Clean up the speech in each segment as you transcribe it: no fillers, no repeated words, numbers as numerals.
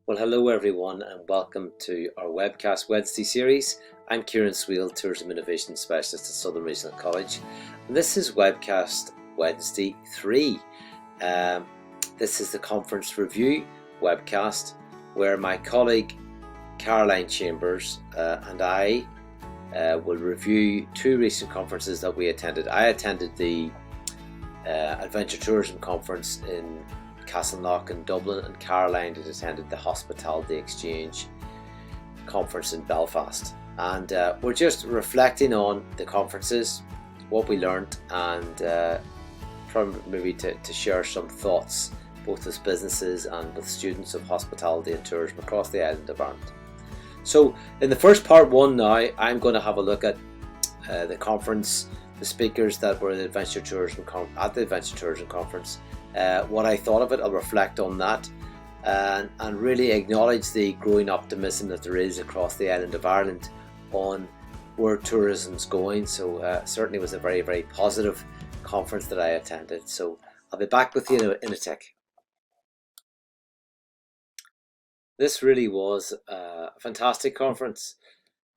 Well, hello everyone, and welcome to our Webcast Wednesday series. I'm Kieran, Tourism Innovation Specialist at Southern Regional College, and this is Webcast Wednesday 3. This is the conference review webcast where my colleague Caroline Chambers and I will review two recent conferences that we attended. I attended the Adventure Tourism Conference in Castleknock in Dublin, and Caroline had attended the Hospitality Exchange Conference in Belfast. And we're just reflecting on the conferences, what we learned, and trying maybe to share some thoughts, both as businesses and with students of hospitality and tourism across the island of Ireland. So in the first part one now, I'm going to have a look at the conference, the speakers that were at the Adventure Tourism Conference, what I thought of it. I'll reflect on that and really acknowledge the growing optimism that there is across the island of Ireland on where tourism's going. So certainly was a very, very positive conference that I attended. So I'll be back with you in a tick. This really was a fantastic conference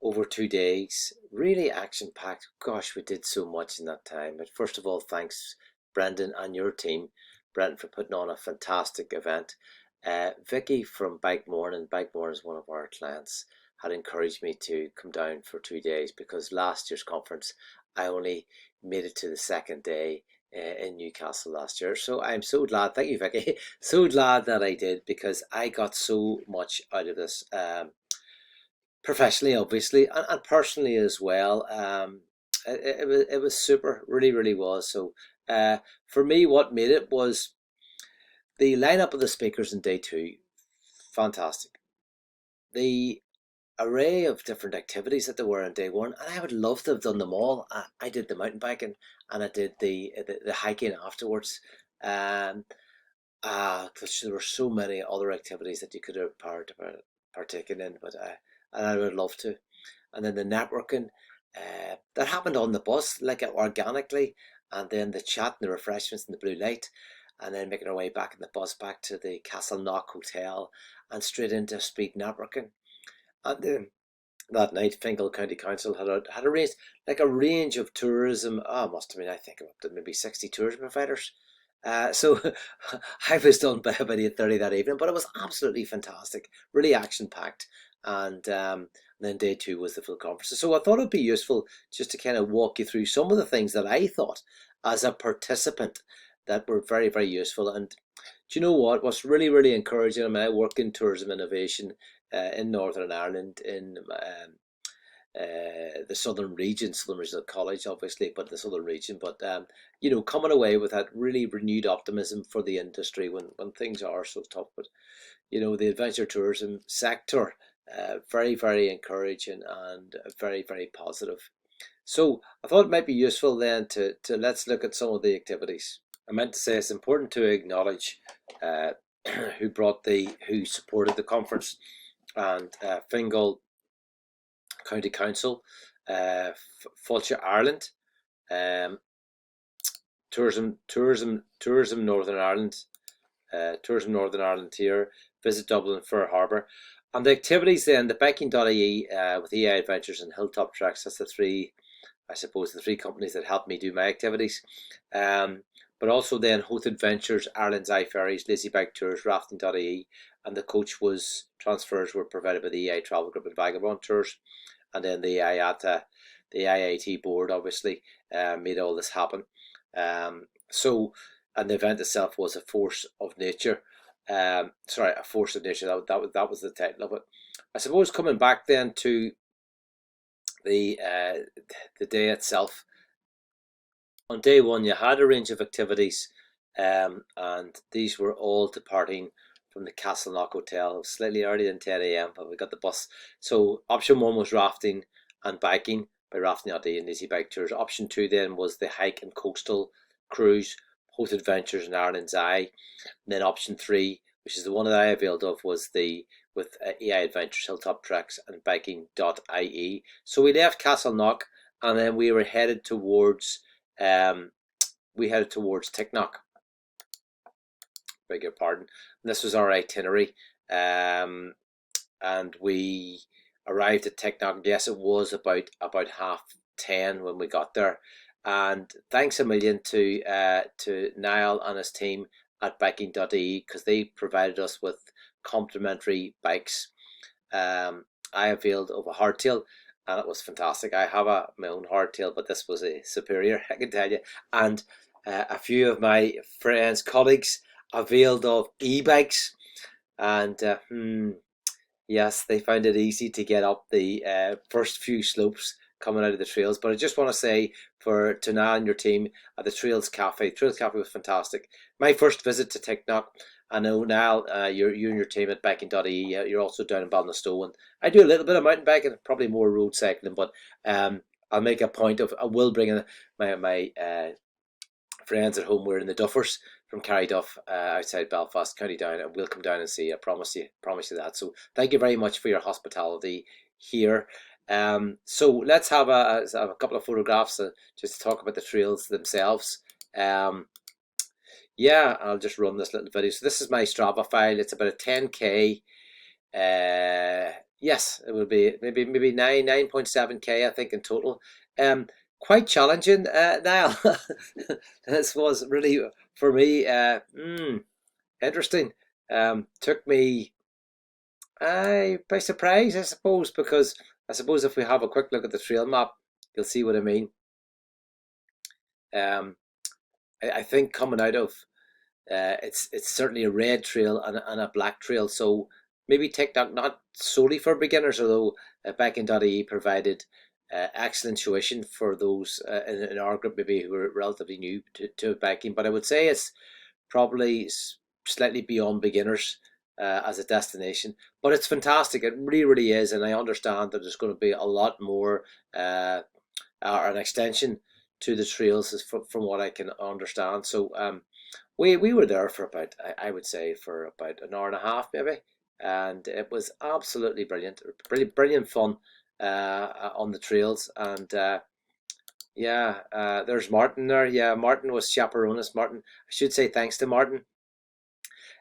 over 2 days, really action-packed. Gosh, we did so much in that time. But first of all, thanks Brendan and your team, Brendan, for putting on a fantastic event. Vicky from Bikemore, and Bikemore is one of our clients, had encouraged me to come down for 2 days because last year's conference I only made it to the second day in Newcastle last year. So I'm so glad, thank you Vicky, so glad that I did, because I got so much out of this, professionally obviously and personally as well. It was super, really was. So for me, what made it was the lineup of the speakers in day 2, fantastic. The array of different activities that there were in day 1, and I would love to have done them all. I did the mountain biking and I did the hiking afterwards. There were so many other activities that you could have partaken in, but and I would love to. And then the networking that happened on the bus, like organically, and then the chat and the refreshments and the blue light, and then making our way back in the bus back to the Castleknock Hotel and straight into speed networking. And then that night, Fingal County Council had arranged like a range of tourism. Must have been, I think, up to maybe 60 tourism providers. So I was done by about 8:30 that evening, but it was absolutely fantastic, really action packed. And then day 2 was the full conference. So I thought it'd be useful just to kind of walk you through some of the things that I thought as a participant that were very, very useful. And do you know what? What's really, really encouraging? I mean, I work in tourism innovation in Northern Ireland, in the Southern Regional College, obviously, but the Southern region. But coming away with that really renewed optimism for the industry when things are so tough. But the adventure tourism sector, very, very encouraging and very, very positive. So I thought it might be useful then to let's look at some of the activities. I meant to say it's important to acknowledge who supported the conference, and Fingal County Council, Fáilte Ireland, Tourism Northern Ireland, Tourism Northern Ireland here, Visit Dublin, Fair Harbour. And the activities then, the biking.ie with EI Adventures and Hilltop Treks, that's the three companies that helped me do my activities. But also then Hoth Adventures, Ireland's iFerries, Lazy Bike Tours, Rafting.ie, and the transfers were provided by the EI Travel Group and Vagabond Tours. And then the IAAT board obviously made all this happen. And the event itself was a force of nature. A force of nature. That was the title of it. I suppose coming back then to the day itself. On day 1, you had a range of activities, and these were all departing from the Castleknock Hotel slightly earlier than 10 a.m. but we got the bus. So option 1 was rafting and biking by Rafting.ie and Easy Bike Tours. Option 2 then was the hike and coastal cruise, Hoth Adventures and Ireland's Eye. And then option 3, which is the one that I availed of, was with EI Adventures, Hilltop Treks and Biking.ie. So we left Castleknock and then we were headed towards Castleknock. Beg your pardon. And this was our itinerary. and we arrived at Castleknock. Yes, it was about 10:30 when we got there. And thanks a million to Niall and his team at biking.ie, because they provided us with complimentary bikes. I availed of a hardtail, and it was fantastic. I have my own hardtail, but this was a superior, I can tell you. And a few of my friends, colleagues, availed of e-bikes, and yes, they found it easy to get up the first few slopes coming out of the trails. But I just want to say to Niall and your team at the Trails Cafe was fantastic. My first visit to Castleknock. I know Niall, you and your team at biking.ie, you're also down in Ballinasloe. And I do a little bit of mountain biking, probably more road cycling, but I'll make a point of, I will bring in my friends at home. We're in the Duffers from Carryduff, outside Belfast, County Down, and we'll come down and see you. I promise you that. So thank you very much for your hospitality here. So let's have a couple of photographs just to talk about the trails themselves. Yeah, I'll just run this little video. So this is my Strava file. It's about a 10k. Yes, it will be maybe 9.7k, I think, in total. Quite challenging, Niall. This was really, for me, interesting. Took me by surprise, I suppose, because I suppose if we have a quick look at the trail map, you'll see what I mean. I think coming out of it's certainly a red trail and a black trail, so maybe Castleknock not solely for beginners, although biking.ie provided excellent tuition for those in our group maybe who are relatively new to biking. But I would say it's probably slightly beyond beginners as a destination, but it's fantastic. It really is, and I understand that there's going to be a lot more or an extension to the trails from what I can understand. So we were there for about, I would say, for about an hour and a half maybe, and it was absolutely brilliant, brilliant fun on the trails. And yeah, there's Martin there. Yeah, Martin was chaperoning us. Martin, I should say thanks to Martin.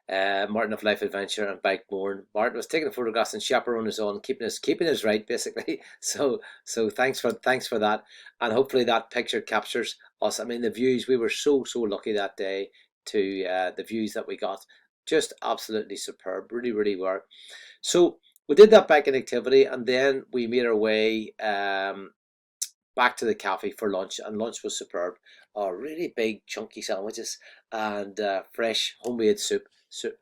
Martin of Life Adventure and Bike Born. Martin was taking photographs and chaperoning us on, keeping us right, basically. So thanks for that, and hopefully that picture captures us. I mean, the views, we were so lucky that day to the views that we got, just absolutely superb. Really were. So we did that biking activity, and then we made our way back to the cafe for lunch, and lunch was superb. Really big chunky sandwiches and fresh homemade soup.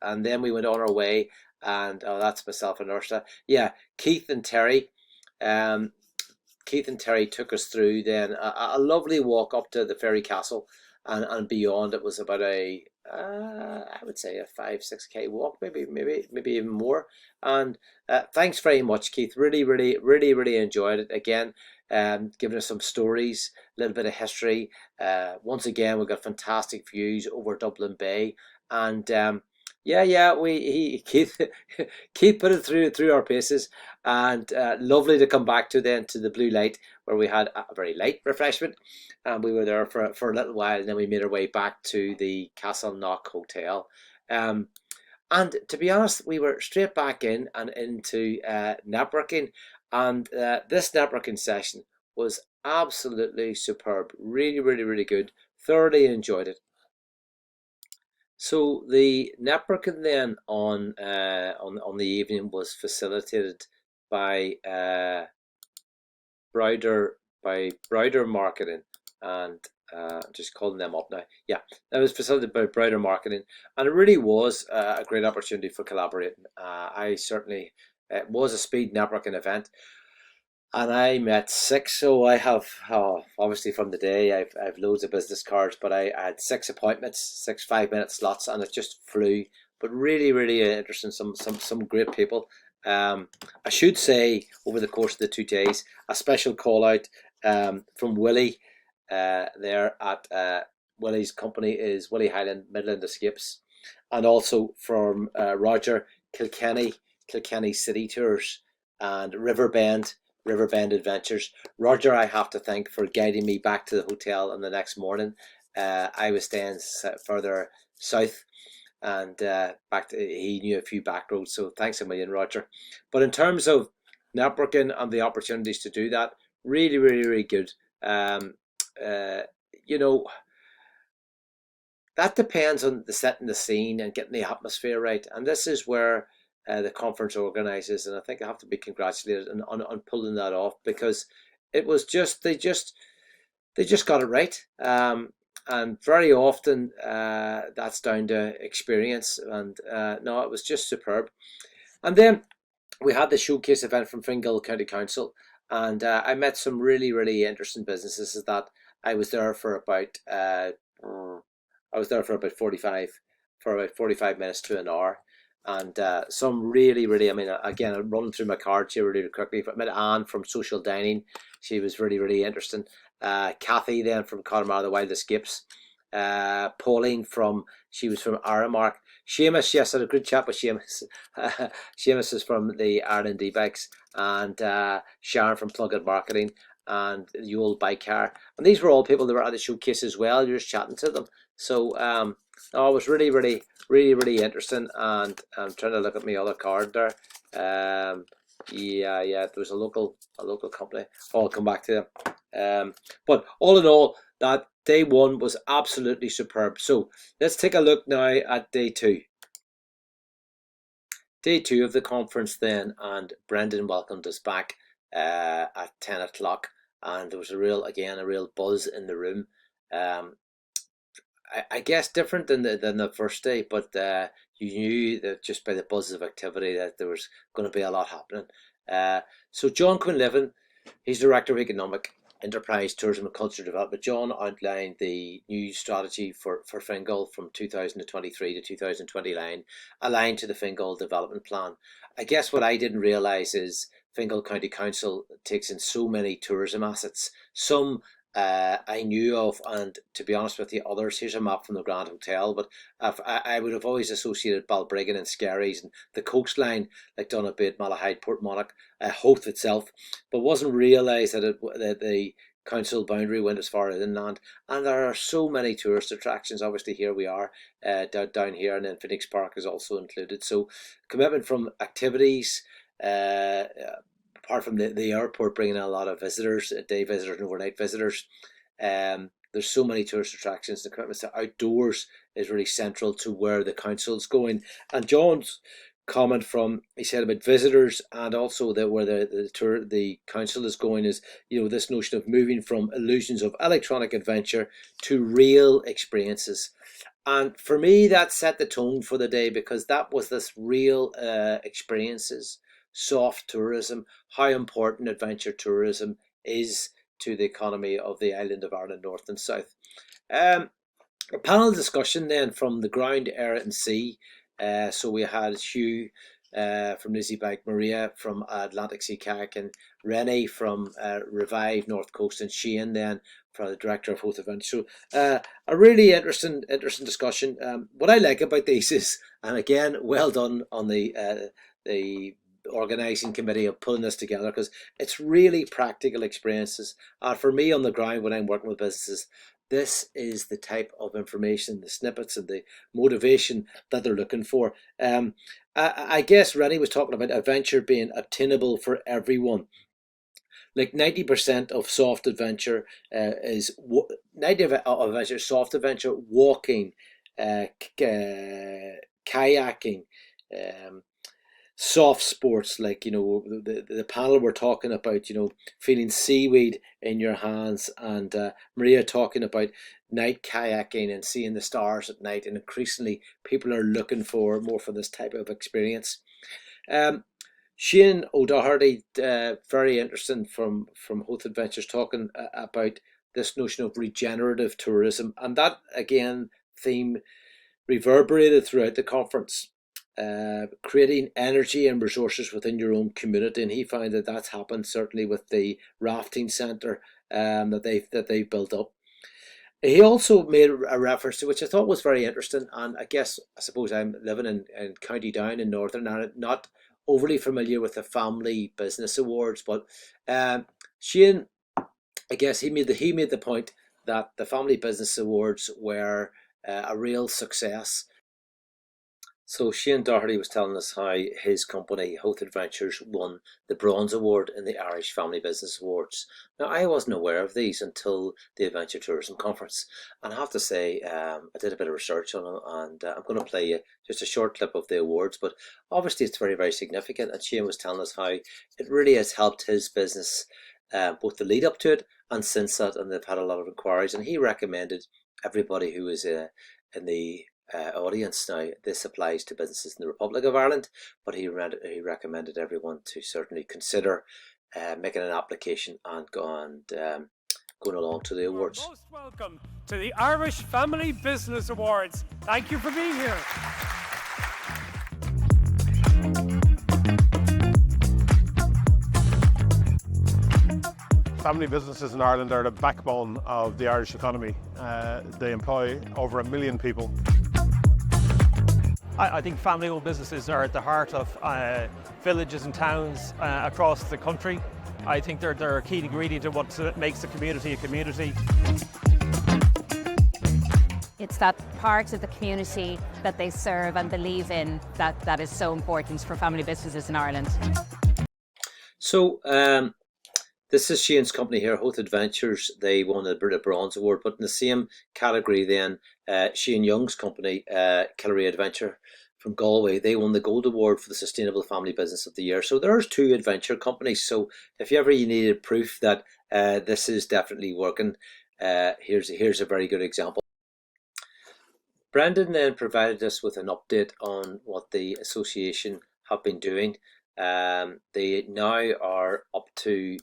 And then we went on our way, and that's myself and Ursula. Yeah, Keith and Terry took us through then a lovely walk up to the Fairy Castle and beyond. It was about I would say a 5-6k walk, maybe even more. And thanks very much, Keith. Really enjoyed it. Again, giving us some stories, a little bit of history. Once again, we got fantastic views over Dublin Bay, and Keith put it through our paces, and lovely to come back to then to the Blue Light, where we had a very light refreshment, and we were there for a little while, and then we made our way back to the Castleknock Hotel. And to be honest, we were straight back in and into networking, and this networking session was absolutely superb. Really good. Thoroughly enjoyed it. So the networking then on the evening was facilitated by Broder Marketing, and just calling them up now. Yeah, that was facilitated by Broder Marketing, and it really was a great opportunity for collaborating. It was a speed networking event, and I met six. So I have obviously from the day I've loads of business cards, but I had 6 appointments, 6 5-minute slots, and it just flew. But really interesting. Some great people. I should say over the course of the 2 days, a special call out from Willie there at Willie's company is Willie Highland Midland Escapes, and also from Roger Kilkenny City Tours and Riverbend Adventures. Roger, I have to thank for guiding me back to the hotel on the next morning. I was staying further south, and he knew a few back roads. So thanks a million, Roger. But in terms of networking and the opportunities to do that, really, really, really good. Um, uh, you know, that depends on the setting the scene and getting the atmosphere right. And this is where the conference organizers, and I think I have to be congratulated on pulling that off, because it was just they just got it right. And very often that's down to experience. And no, it was just superb. And then we had the showcase event from Fingal County Council, and I met some really, really interesting businesses. Is that I was there for about I was there for about 45 minutes to an hour, and some really, really. I mean, again, I'm running through my cards here really quickly. I met Anne from Social Dining. She was really, really interesting. Kathy then from Connemara, the Wild Escapes. Pauline she was from Aramark. Seamus, yes, I had a good chat with Seamus. Seamus is from the Ireland e-bikes, and Sharon from Plug Marketing, and the old bike car. And these were all people that were at the showcase as well. You're just chatting to them. So no, it was really, really, really, really interesting. And I'm trying to look at my other card there. Yeah, there was a local company. I'll come back to them. But all in all, that day one was absolutely superb. So let's take a look now at day two. Day two of the conference then, and Brendan welcomed us back at 10 o'clock, and there was a real buzz in the room. I guess different than the first day, but you knew that just by the buzz of activity that there was going to be a lot happening. So John Quinlivan, he's Director of Economic Enterprise, Tourism and Culture Development. John outlined the new strategy for Fingal from 2023 to 2029, aligned to the Fingal Development Plan. I guess what I didn't realise is Fingal County Council takes in so many tourism assets. Some I knew of, and to be honest with you, others. Here's a map from the Grand Hotel, but I would have always associated Balbriggan and Skerries and the coastline, like Donabate, Malahide, Portmonnock, Howth itself, but wasn't realised that the council boundary went as far as inland. And there are so many tourist attractions. Obviously, here we are down here, and then Phoenix Park is also included. So, commitment from activities. Apart from the airport bringing in a lot of visitors, day visitors and overnight visitors, there's so many tourist attractions. The commitment to outdoors is really central to where the council's going. And John's comment he said about visitors, and also that where the council is going is, this notion of moving from illusions of electronic adventure to real experiences. And for me, that set the tone for the day, because that was this real experiences, soft tourism, how important adventure tourism is to the economy of the island of Ireland, North and South. A panel discussion then from the ground, air and sea. So we had Hugh from Lizzie Bike, Maria from Atlantic Sea Kayaking, Rennie from Revive North Coast, and Shane then from the director of Howth Events. So a really interesting discussion. What I like about these is, and again, well done on the organising committee of pulling this together, because it's really practical experiences. For me on the ground when I'm working with businesses, this is the type of information, the snippets and the motivation that they're looking for. I guess Rennie was talking about adventure being obtainable for everyone. Like 90% of soft adventure is 90% of adventure, soft adventure, walking, kayaking, soft sports, like the panel were talking about feeling seaweed in your hands, and Maria talking about night kayaking and seeing the stars at night, and increasingly people are looking for more for this type of experience. Shane O'Doherty, very interesting from Howth Adventures, talking about this notion of regenerative tourism, and that again theme reverberated throughout the conference. Creating energy and resources within your own community, and he found that that's happened certainly with the rafting centre that they've built up. He also made a reference to, which I thought was very interesting, and I suppose I'm living in County Down in Northern Ireland, not overly familiar with the Family Business Awards, but Shane, I guess he made the point that the Family Business Awards were a real success. So Shane Doherty was telling us how his company, Hoth Adventures, won the Bronze Award in the Irish Family Business Awards. Now, I wasn't aware of these until the Adventure Tourism Conference. And I have to say, I did a bit of research on them, and I'm going to play you just a short clip of the awards. But obviously, it's very, very significant. And Shane was telling us how it really has helped his business, both the lead up to it and since that. And they've had a lot of inquiries. And he recommended everybody who was in the audience. Now, this applies to businesses in the Republic of Ireland, but he recommended everyone to certainly consider making an application and going along to the awards. You are most welcome to the Irish Family Business Awards. Thank you for being here. Family businesses in Ireland are the backbone of the Irish economy. They employ over 1 million people. I think family-owned businesses are at the heart of villages and towns across the country. I think they're a key ingredient in what makes a community a community. It's that part of the community that they serve and believe in that is so important for family businesses in Ireland. So this is Shane's company here, Hoth Adventures. They won the Bronze Award, but in the same category then, Shane Young's company, Killery Adventure from Galway, they won the Gold Award for the Sustainable Family Business of the Year. So there's two adventure companies. So if you needed proof that this is definitely working, here's a very good example. Brendan then provided us with an update on what the association have been doing. They now are up to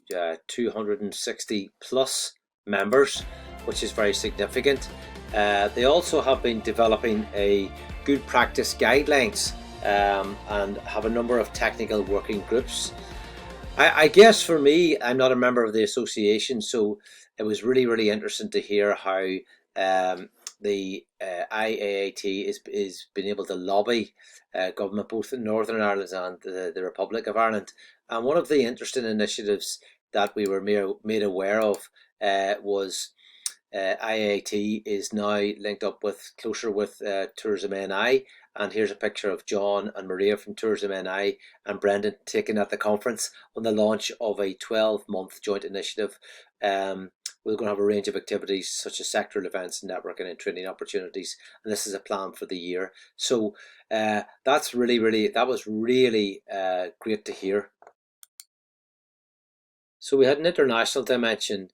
260 plus members, which is very significant. They also have been developing a good practice guidelines and have a number of technical working groups. I guess for me, I'm not a member of the association, so it was really interesting to hear how the IAAT is been able to lobby government both in Northern Ireland and the Republic of Ireland. And one of the interesting initiatives that we were made aware of was IAAT is now linked up closer with Tourism NI. And here's a picture of John and Maria from Tourism NI and Brendan taken at the conference on the launch of a 12-month joint initiative. We're going to have a range of activities such as sectoral events, networking and training opportunities, and this is a plan for the year. So that was really great to hear. So we had an international dimension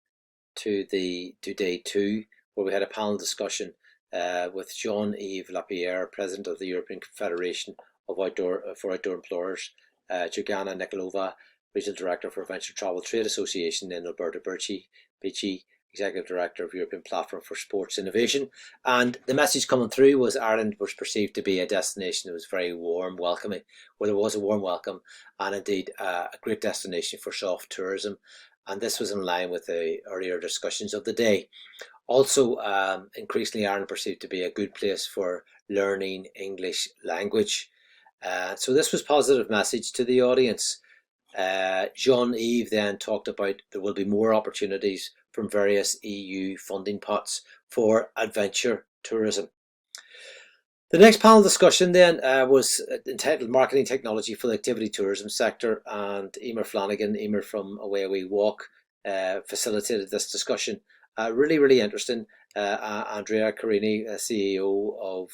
to day two, where we had a panel discussion with Jean-Yves Lapierre, President of the European Confederation of Outdoor Employers, Jurgana Nikolova, Regional Director for Venture Travel Trade Association, and Alberta Beachy, Executive Director of European Platform for Sports Innovation. And the message coming through was Ireland was perceived to be a destination that was very warm, welcoming, where there was a warm welcome, and indeed a great destination for soft tourism. And this was in line with the earlier discussions of the day. Also, increasingly Ireland perceived to be a good place for learning English language. So this was a positive message to the audience. Jean-Yves then talked about there will be more opportunities from various EU funding pots for adventure tourism. The next panel discussion then was entitled Marketing Technology for the Activity Tourism Sector, and Emer Flanagan, from Away We Walk, facilitated this discussion. Really interesting. Andrea Carini, CEO of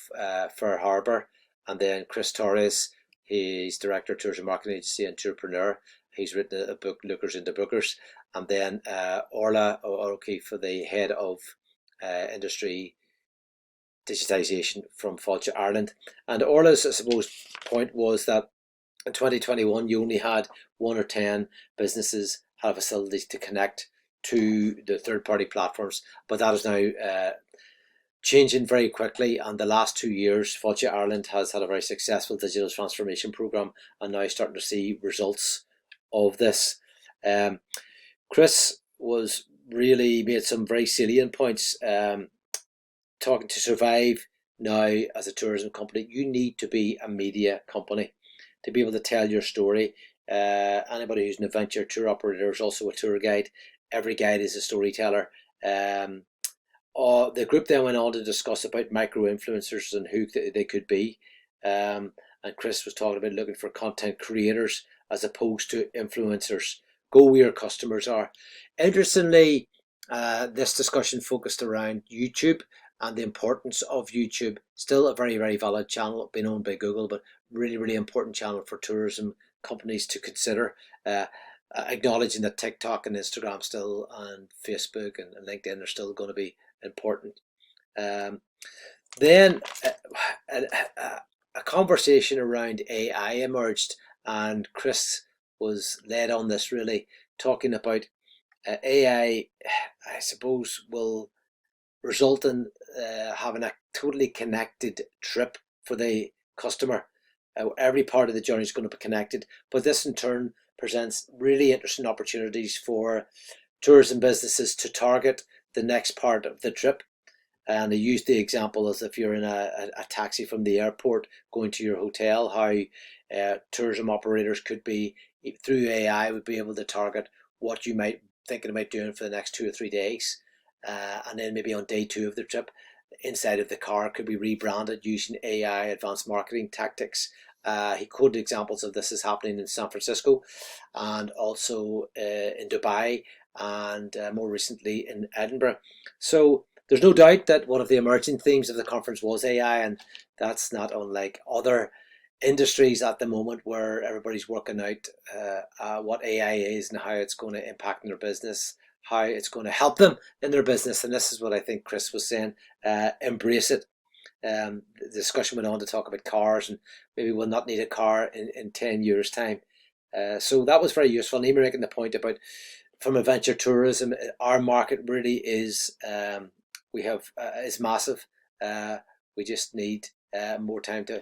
Fair Harbour, and then Chris Torres, he's Director of Tourism Marketing Agency and Entrepreneur. He's written a book, Lookers into Bookers. And then Orla O'Rourke, for the Head of Industry Digitisation from Fáilte Ireland. And Orla's, I suppose, point was that in 2021 you only had 1 or 10 businesses have facilities to connect to the third-party platforms, but that is now changing very quickly. And the last 2 years, Fáilte Ireland has had a very successful digital transformation programme, and now starting to see results of this. Chris made some very salient points. Talking to survive now as a tourism company, you need to be a media company to be able to tell your story. Anybody who's an adventure tour operator is also a tour guide. Every guide is a storyteller. The group then went on to discuss about micro influencers and who they could be. And Chris was talking about looking for content creators as opposed to influencers. Go where your customers are. Interestingly, this discussion focused around YouTube and the importance of YouTube. Still a very, very valid channel, being owned by Google, but really, really important channel for tourism companies to consider. Acknowledging that TikTok and Instagram still, and Facebook and LinkedIn are still going to be important. Then a conversation around AI emerged, and Chris was led on this, really talking about AI, I suppose, will result in having a totally connected trip for the customer. Every part of the journey is going to be connected, but this in turn presents really interesting opportunities for tourism businesses to target the next part of the trip. And I used the example as if you're in a taxi from the airport going to your hotel, how tourism operators could be, through AI, would be able to target what you might thinking about doing for the next 2 or 3 days. And then maybe on day 2 of the trip, inside of the car could be rebranded using AI, advanced marketing tactics. He quoted examples of this is happening in San Francisco and also in Dubai and more recently in Edinburgh. So there's no doubt that one of the emerging themes of the conference was AI, and that's not unlike other industries at the moment where everybody's working out what AI is and how it's going to impact their business, how it's going to help them in their business. And this is what I think Chris was saying, embrace it. The discussion went on to talk about cars, and maybe we'll not need a car in 10 years time. So that was very useful. And even making the point about, from adventure tourism, our market really is is massive. We just need more time to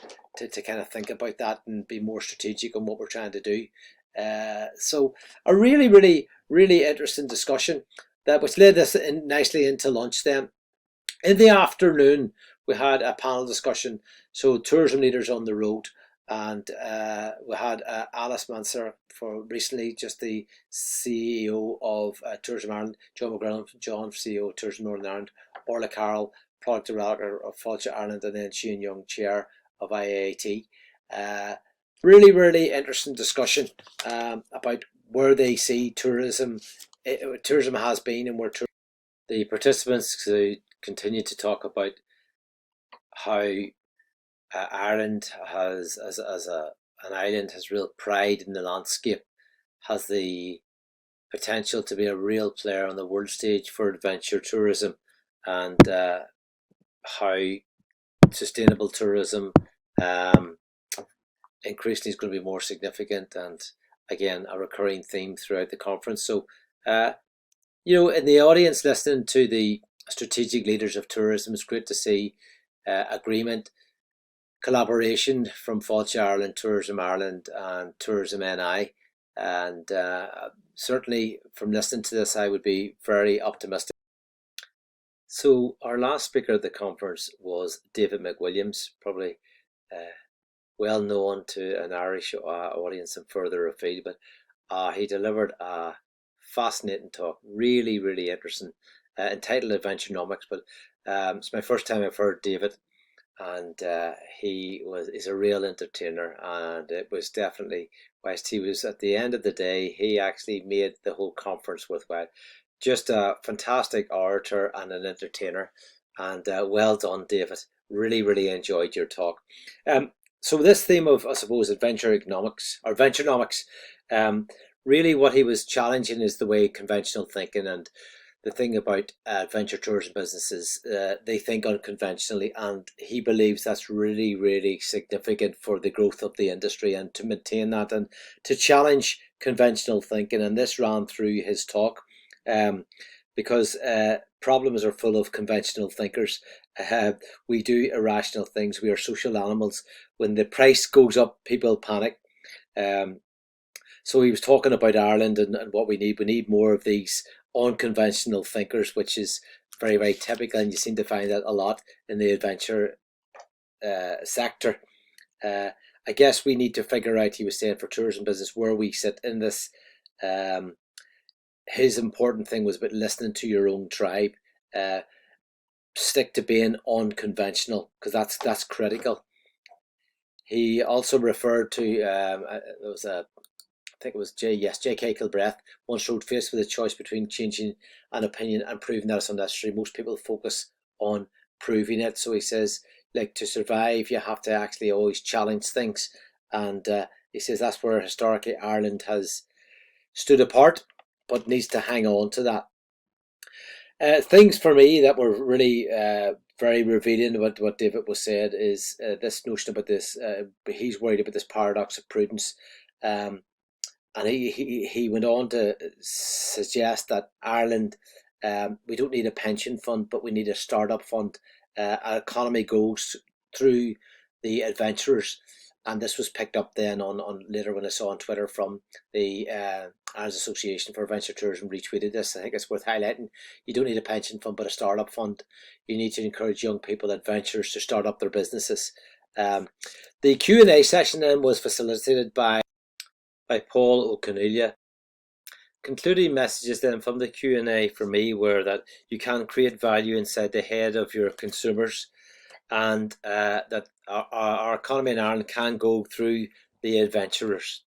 kind of think about that and be more strategic on what we're trying to do. So a really, really, really interesting discussion that which led us nicely into lunch. Then in the afternoon we had a panel discussion, so tourism leaders on the road, and we had Alice Mansur, for recently just the CEO of Tourism Ireland, John McGrillen, CEO of Tourism Northern Ireland, Orla Carroll, Product Director of Fáilte Ireland, and then Shane Young, Chair of IAAT. Really, really interesting discussion about where they see tourism. Tourism has been, and where the participants continue to talk about how Ireland has, as an island, has real pride in the landscape, has the potential to be a real player on the world stage for adventure tourism, and how sustainable tourism increasingly is going to be more significant, and again a recurring theme throughout the conference. So in the audience listening to the strategic leaders of tourism, it's great to see agreement, collaboration from Fáilte Ireland, Tourism Ireland and Tourism NI, and certainly from listening to this I would be very optimistic. So our last speaker at the conference was David McWilliams, probably well known to an Irish audience and further afield, but he delivered a fascinating talk, really, really interesting, entitled Adventurenomics. But it's my first time I've heard David, and is a real entertainer, and it was definitely, whilst he was at the end of the day, he actually made the whole conference worthwhile. Just a fantastic orator and an entertainer, and well done, David. Really, really enjoyed your talk. So this theme of, I suppose, adventurenomics, really what he was challenging is the way conventional thinking, and the thing about adventure tourism businesses, they think unconventionally, and he believes that's really, really significant for the growth of the industry, and to maintain that and to challenge conventional thinking. And this ran through his talk, because problems are full of conventional thinkers. We do irrational things. We are social animals. When the price goes up, people panic. So he was talking about Ireland and what we need. We need more of these unconventional thinkers, which is very, very typical, and you seem to find that a lot in the adventure sector. I guess we need to figure out, he was saying, for tourism business, where we sit in this. His important thing was about listening to your own tribe. Stick to being unconventional, because that's critical. He also referred to I think it was J.K. Kilbreth once wrote, faced with a choice between changing an opinion and proving that it's unnecessary, most people focus on proving it. So he says, like, to survive, you have to actually always challenge things. And he says that's where historically Ireland has stood apart, but needs to hang on to that. Things for me that were really very revealing about what David was said is this notion about this, he's worried about this paradox of prudence. And he went on to suggest that Ireland, we don't need a pension fund, but we need a startup fund. Our economy goes through the adventurers, and this was picked up then on later when I saw on Twitter from the Ireland Association for Adventure Tourism retweeted this. I think it's worth highlighting. You don't need a pension fund, but a startup fund. You need to encourage young people, adventurers, to start up their businesses. The Q&A session then was facilitated by Paul O'Connellia. Concluding messages then from the Q&A for me were that you can create value inside the head of your consumers, and that our economy in Ireland can go through the adventurers.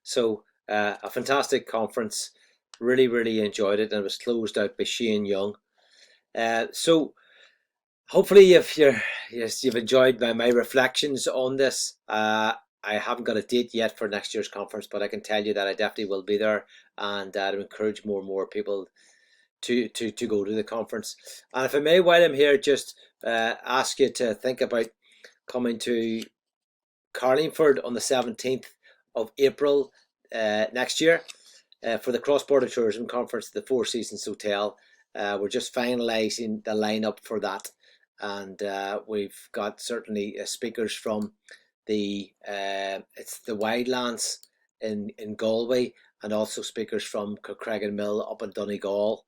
So a fantastic conference, really enjoyed it, and it was closed out by Shane Young. So hopefully if you've enjoyed my reflections on this. I haven't got a date yet for next year's conference, but I can tell you that I definitely will be there, and I'd encourage more and more people to go to the conference. And if I may, while I'm here, just ask you to think about coming to Carlingford on the 17th of April next year for the Cross-Border Tourism Conference at the Four Seasons Hotel. We're just finalising the lineup for that, and we've got certainly speakers from it's the Wildlands in Galway, and also speakers from Craignamill up in Donegal,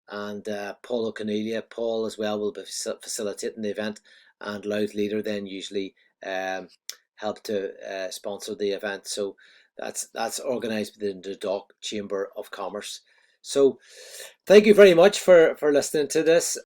and Paul O'Connellia. Paul as well will be facilitating the event, and Louth Leader then usually help to sponsor the event. So that's organised within the Dock Chamber of Commerce. So thank you very much for listening to this.